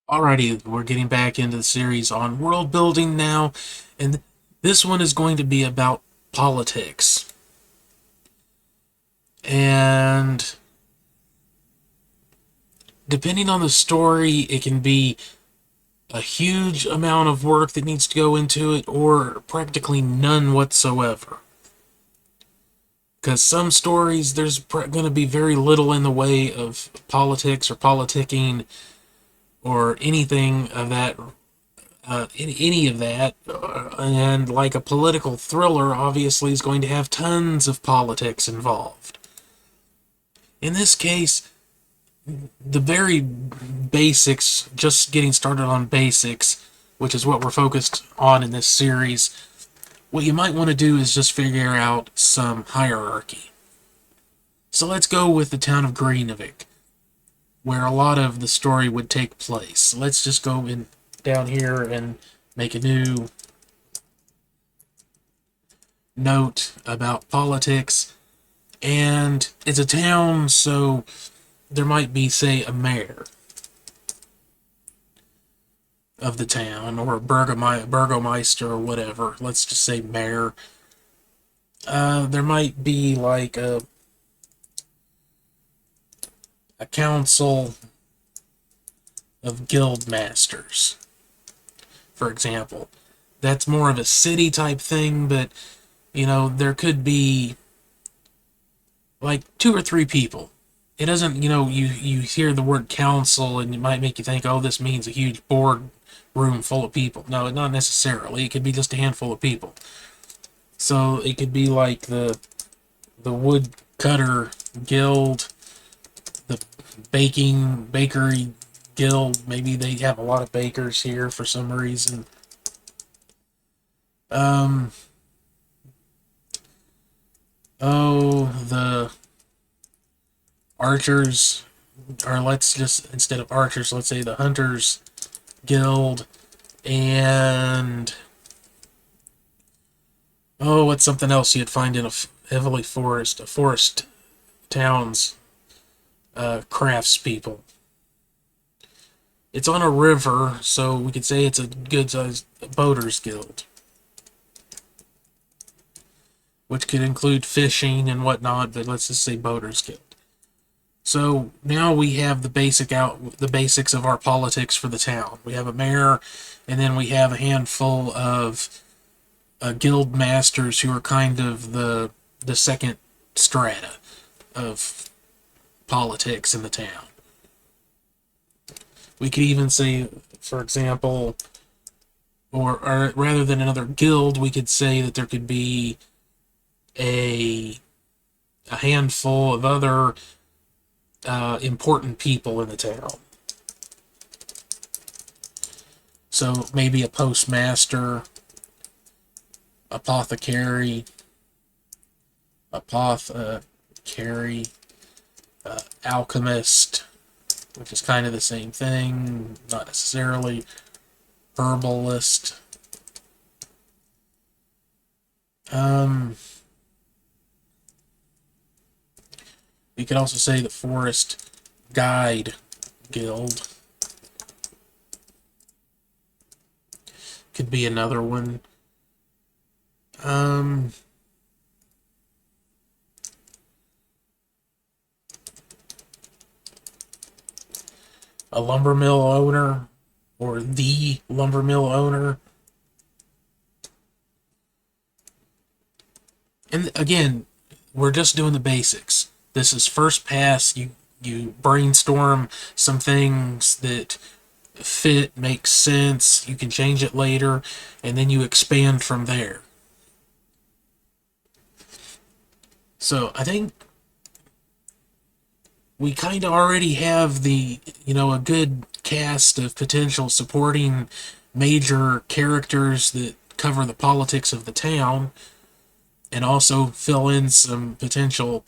Alrighty, we're getting back into the series on world building now, and this one is going to be about politics. And depending on the story, it can be a huge amount of work that needs to go into it, or practically none whatsoever. Because some stories, there's going to be very little in the way of politics or politicking or anything of that any of that. And like a political thriller, obviously, is going to have tons of politics involved. In this case, the very basics, just getting started on basics, which is what we're focused on in this series, what you might want to do is just figure out some hierarchy. So let's go with the town of Greenvik, where a lot of the story would take place. Let's just go in down here and make a new note about politics. And it's a town, so there might be, say, a mayor of the town, or a burgomeister, or whatever. Let's just say mayor. There might be like a council of guild masters, for example. That's more of a city type thing, but there could be like two or three people. It doesn't, you hear the word council and it might make you think, oh, this means a huge board room full of people. No, not necessarily. It could be just a handful of people. So it could be like the woodcutter guild, the bakery guild. Maybe they have a lot of bakers here for some reason. Um, the archers, or let's just, instead of archers, let's say the hunters guild, and what's something else you'd find in a heavily forest towns, crafts people. It's on a river, so we could say it's a good-sized boaters guild, which could include fishing and whatnot, but let's just say boaters guild. So now we have the basics of our politics for the town. We have a mayor, and then we have a handful of guild masters who are kind of the second strata of politics in the town. We could even say, for example, or rather than another guild, we could say that there could be a handful of other important people in the town. So maybe a postmaster, apothecary, alchemist, which is kind of the same thing, not necessarily, herbalist. You could also say the Forest Guide Guild. Could be another one. A lumber mill owner, or the lumber mill owner. And again, we're just doing the basics. This is first pass. You brainstorm some things that fit, make sense. You can change it later, and then you expand from there. So I think we kind of already have a good cast of potential supporting major characters that cover the politics of the town, and also fill in some potential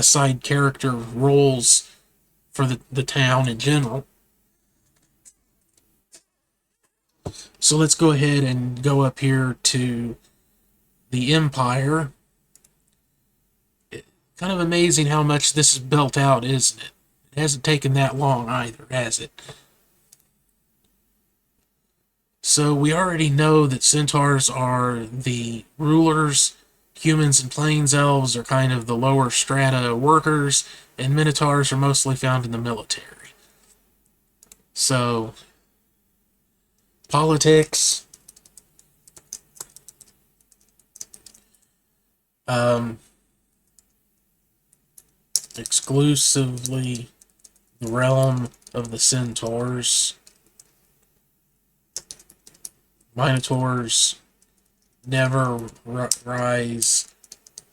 side character roles for the town in general. So let's go ahead and go up here to the Empire. Kind of amazing how much this is built out, isn't it? It hasn't taken that long either, has it? So we already know that centaurs are the rulers, humans and plains elves are kind of the lower strata workers, and minotaurs are mostly found in the military. So, politics, um, exclusively the realm of the centaurs. Minotaurs never rise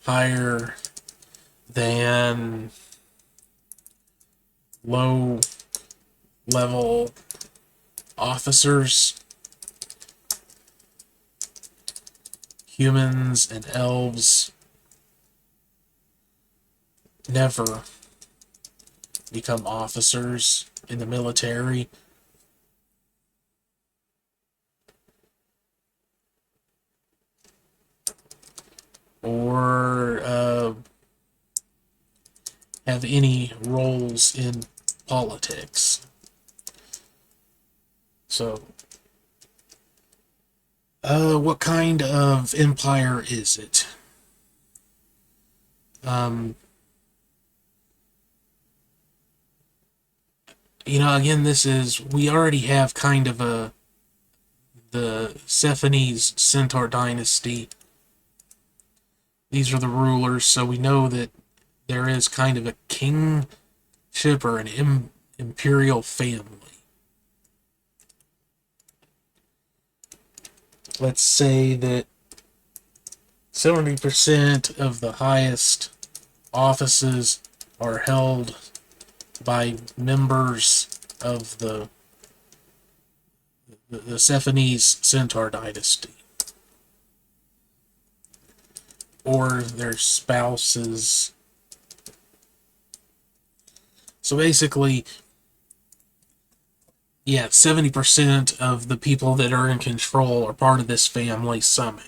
higher than low level officers. Humans and elves never become officers in the military. Or have any roles in politics. So, what kind of empire is it? Um, again, we already have kind of the Cephanese Centaur dynasty. These are the rulers, so we know that there is kind of a kingship or an imperial family. Let's say that 70% of the highest offices are held by members of the Cephanese Centaur dynasty, or their spouses. So basically, yeah, 70% of the people that are in control are part of this family somehow.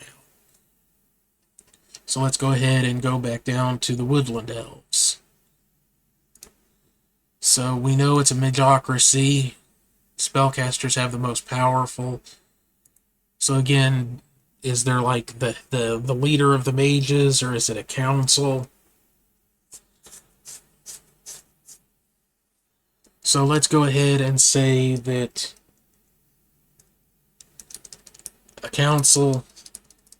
So let's go ahead and go back down to the woodland elves. So we know it's a magocracy. Spellcasters have the most powerful. So again, is there like the leader of the mages, or is it a council? So let's go ahead and say that a council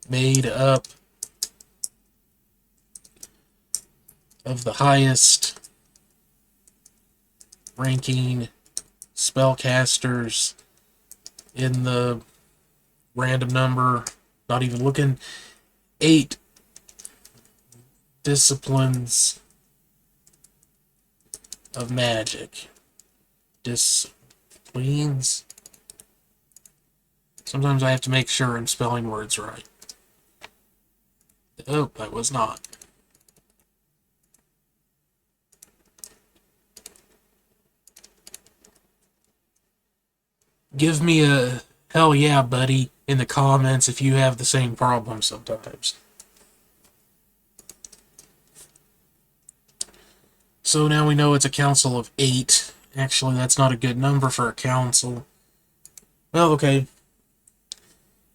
made up of the highest ranking spellcasters in the random number, not even looking, 8 disciplines of magic. Disciplines? Sometimes I have to make sure I'm spelling words right. Oh, I was not. Give me a hell yeah, buddy, in the comments if you have the same problem sometimes. So now we know it's a council of 8. Actually, that's not a good number for a council. Well, okay.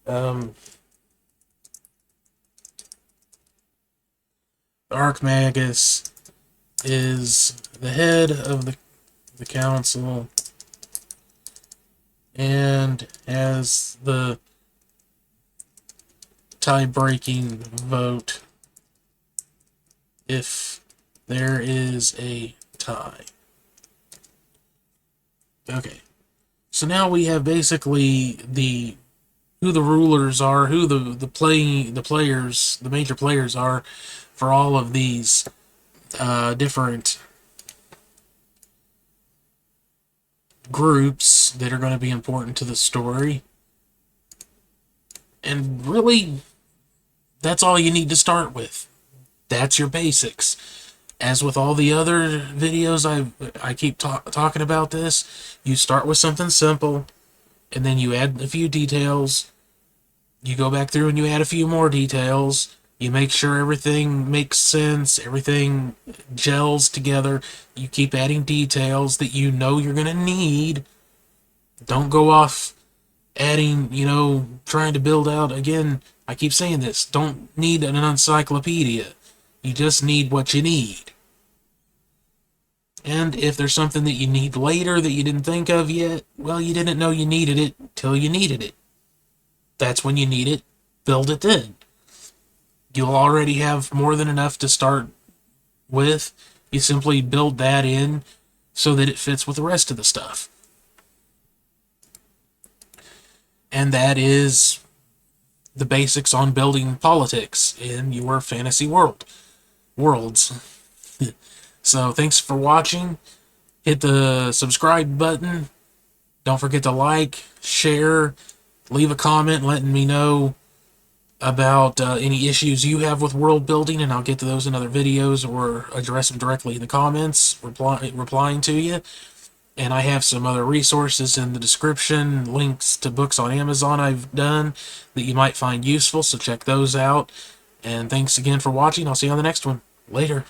The Archmagus is the head of the council and has the tie-breaking vote if there is a tie. Okay. So now we have basically who the rulers are, who the players, the major players are for all of these different groups that are going to be important to the story. And really, that's all you need to start with. That's your basics. As with all the other videos I keep talking about this, you start with something simple, and then you add a few details. You go back through and you add a few more details. You make sure everything makes sense, everything gels together. You keep adding details that you know you're going to need. Don't go off adding, trying to build out, again, I keep saying this, don't need an encyclopedia. You just need what you need. And if there's something that you need later that you didn't think of yet, well, you didn't know you needed it till you needed it. That's when you need it. Build it then. You'll already have more than enough to start with. You simply build that in so that it fits with the rest of the stuff. And that is the basics on building politics in your fantasy worlds. So thanks for watching. Hit the subscribe button. Don't forget to like, share, leave a comment letting me know about any issues you have with world building, and I'll get to those in other videos or address them directly in the comments, replying to you. And I have some other resources in the description, links to books on Amazon I've done that you might find useful, so check those out. And thanks again for watching. I'll see you on the next one. Later.